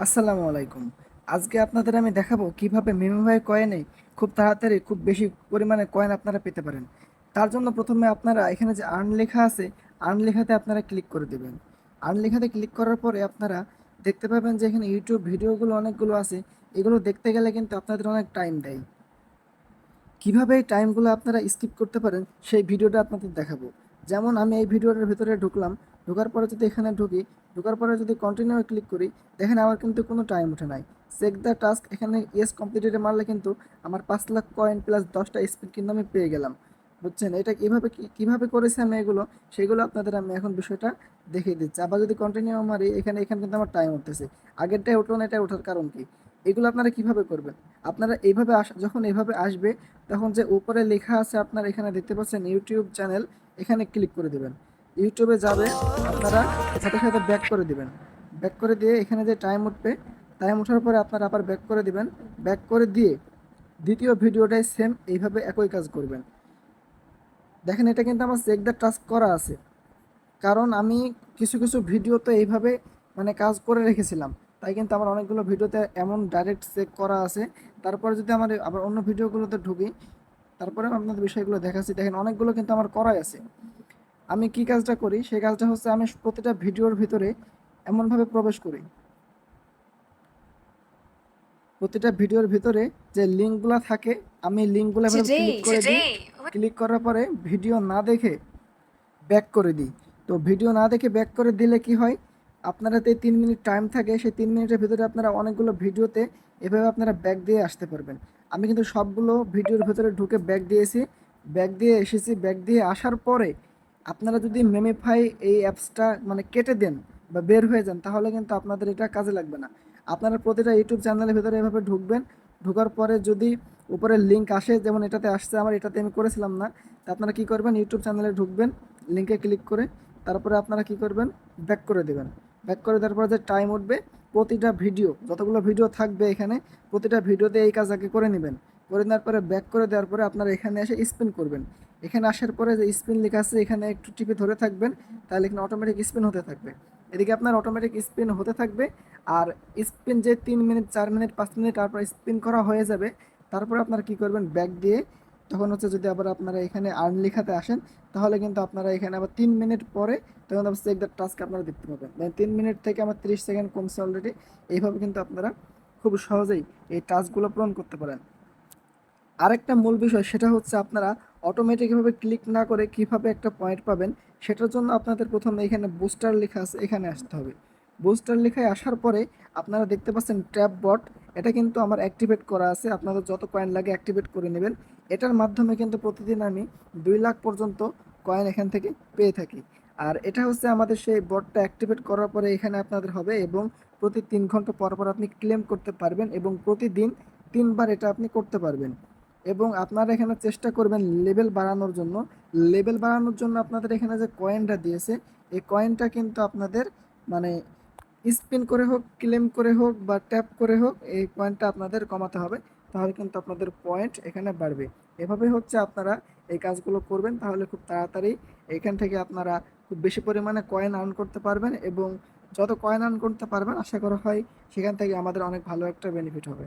আসসালামু আলাইকুম। আজকে আপনাদের আমি দেখাবো কিভাবে মেমোভাই কয়েনে খুব তাড়াতাড়ি খুব বেশি পরিমাণে কয়েন আপনারা পেতে পারেন। তার জন্য প্রথমে আপনারা এখানে যে আর্ন লেখা আছে, আর্ন লেখাতে আপনারা ক্লিক করে দেবেন। আর্ন লেখাতে ক্লিক করার পরে আপনারা দেখতে পাবেন যে এখানে ইউটিউব ভিডিওগুলো অনেকগুলো আছে। এগুলো দেখতে গেলে কিন্তু আপনাদের অনেক টাইম দেয়। কিভাবে এই টাইমগুলো আপনারা স্কিপ করতে পারেন সেই ভিডিওটা আপনাদের দেখাবো। যেমন আমি এই ভিডিওটার ভিতরে ঢুকলাম, ঢোকার পরে যদি এখানে ঢোকার পরে যদি কন্টিনিউ ক্লিক করি, দেখেন আমার কিন্তু কোনো টাইম ওঠে নাই। চেক দ্য টাস্ক এখানে ইয়েস কমপ্লিটেডে মারলে কিন্তু আমার 5 লাখ কয়েন প্লাস 10টা স্পিড কিন্তু আমি পেয়ে গেলাম। বুঝছেন এটা কীভাবে করেছি আমি এগুলো, সেগুলো আপনাদের আমি এখন বিষয়টা দেখিয়ে দিচ্ছি। আবার যদি কন্টিনিউ মারি এখানে কিন্তু আমার টাইম উঠতেছে। আগেরটাই উঠলো না, এটা ওঠার কারণ কি? এগুলো আপনারা কিভাবে করবেন? আপনারা এইভাবে যখন এইভাবে আসবে, তখন যে উপরে লেখা আছে আপনার এখানে দেখতে পাচ্ছেন ইউটিউব চ্যানেল, এখানে ক্লিক করে দেবেন। ইউটিউবে যাবে, আপনারা সাথে সাথে ব্যাক করে দিবেন। ব্যাক করে দিয়ে এখানে যে টাইম উঠবে, টাইম ওঠার পরে আপনারা আবার ব্যাক করে দিবেন। ব্যাক করে দিয়ে দ্বিতীয় ভিডিওটাই সেম এইভাবে একই কাজ করবেন। দেখেন এটা কিন্তু আমার চেক দ্য টাস্ক করা আছে, কারণ আমি কিছু কিছু ভিডিও তো এইভাবে মানে কাজ করে রেখেছিলাম। তাই কিন্তু আমার অনেকগুলো ভিডিওতে এমন ডাইরেক্ট চেক করা আছে। তারপরে যদি আমার আবার অন্য ভিডিওগুলোতে ঢুকি, তারপরে আপনাদের বিষয়গুলো দেখাচ্ছি। দেখেন অনেকগুলো কিন্তু আমার করাই আছে। আমি কি কাজটা করি, সেই কাজটা হচ্ছে আমি প্রতিটা ভিডিওর ভিতরে এমনভাবে প্রবেশ করি, প্রতিটা ভিডিওর ভিতরে যে লিঙ্কগুলো থাকে, আমি লিঙ্কগুলো এভাবে ক্লিক করে দিই। ক্লিক করার পরে ভিডিও না দেখে ব্যাক করে দিই। তো ভিডিও না দেখে ব্যাক করে দিলে কি হয়, আপনারা তো 3 মিনিট টাইম থাকে, সেই 3 মিনিটের ভিতরে আপনারা অনেকগুলো ভিডিওতে এভাবে আপনারা ব্যাক দিয়ে আসতে পারবেন। আমি কিন্তু সবগুলো ভিডিওর ভিতরে ঢুকে ব্যাক দিয়েছি, ব্যাক দিয়ে এসেছি। ব্যাক দিয়ে আসার পরে আপনারা যদি মেমিফাই এই অ্যাপসটা মানে কেটে দেন বা বের হয়ে যান, তাহলে কিন্তু আপনাদের এটা কাজে লাগবে না। আপনারা প্রতিটা ইউটিউব চ্যানেলের ভিতরে এভাবে ঢুকবেন। ঢোকার পরে যদি উপরে লিঙ্ক আসে, যেমন এটাতে আসছে, আমার এটাতে আমি করেছিলাম না, তা আপনারা কী করবেন, ইউটিউব চ্যানেলে ঢুকবেন, লিঙ্কে ক্লিক করে তারপরে আপনারা কি করবেন, ব্যাক করে দেবেন। ব্যাক করে দেওয়ার পরে যে টাইম উঠবে, প্রতিটা ভিডিও যতগুলো ভিডিও থাকবে এখানে প্রতিটা ভিডিওতে এই কাজ আগে করে নেবেন। করে নেওয়ার পরে ব্যাক করে দেওয়ার পরে আপনারা এখানে এসে স্পিন করবেন। এখানে আসার পরে যে স্পিন লেখা আছে, এখানে একটু টিপে ধরে থাকবেন, তাহলে এখানে অটোমেটিক স্পিন হতে থাকবে। এদিকে আপনার অটোমেটিক স্পিন হতে থাকবে। আর স্পিন যে 3 মিনিট 4 মিনিট 5 মিনিট তারপর স্পিন করা হয়ে যাবে, তারপরে আপনারা কি করবেন, ব্যাক দিয়ে তখন হচ্ছে যদি আবার আপনারা এখানে আর্ন লেখাতে আসেন, তাহলে কিন্তু আপনারা এখানে আবার 3 মিনিট পরে তখন আবার চেক দ্য টাস্ক আপনারা দেখতে পাবেন। মানে 3 মিনিট থেকে আমার 30 সেকেন্ড কমছে অলরেডি। এইভাবে কিন্তু আপনারা খুব সহজেই এই টাস্কগুলো পূরণ করতে পারেন। আরেকটা মূল বিষয়, সেটা হচ্ছে আপনারা অটোমেটিকভাবে ক্লিক না করে কিভাবে একটা পয়েন্ট পাবেন, সেটার জন্য আপনাদের প্রথমে এখানে বুস্টার লেখা আছে, এখানে আসতে হবে। বুস্টার লেখায় আসার পরে আপনারা দেখতে পাচ্ছেন ট্যাপ বট, এটা কিন্তু আমার অ্যাক্টিভেট করা আছে। আপনাদের যত কয়েন লাগে অ্যাক্টিভেট করে নেবেন। এটার মাধ্যমে কিন্তু প্রতিদিন আমি 2 লাখ পর্যন্ত কয়েন এখান থেকে পেয়ে থাকি। আর এটা হচ্ছে আমাদের সেই বটটা অ্যাক্টিভেট করার পরে এখানে আপনাদের হবে, এবং প্রতি 3 ঘন্টা পর পর আপনি ক্লেম করতে পারবেন, এবং প্রতিদিন 3বার এটা আপনি করতে পারবেন। এবং আপনারা এখানে চেষ্টা করবেন লেভেল বাড়ানোর জন্য। লেভেল বাড়ানোর জন্য আপনাদের এখানে যে কয়েনটা দিয়েছে, এই কয়েনটা কিন্তু আপনাদের মানে স্পিন করে হোক, ক্লেম করে হোক বা ট্যাপ করে হোক, এই পয়েন্টটা আপনাদের কমাতে হবে। তাহলে কিন্তু আপনাদের পয়েন্ট এখানে বাড়বে। এভাবে হচ্ছে আপনারা এই কাজগুলো করবেন, তাহলে খুব তাড়াতাড়ি এখান থেকে আপনারা খুব বেশি পরিমাণে কয়েন আর্ন করতে পারবেন। এবং যত কয়েন আর্ন করতে পারবেন, আশা করা হয় সেখান থেকে আমাদের অনেক ভালো একটা বেনিফিট হবে।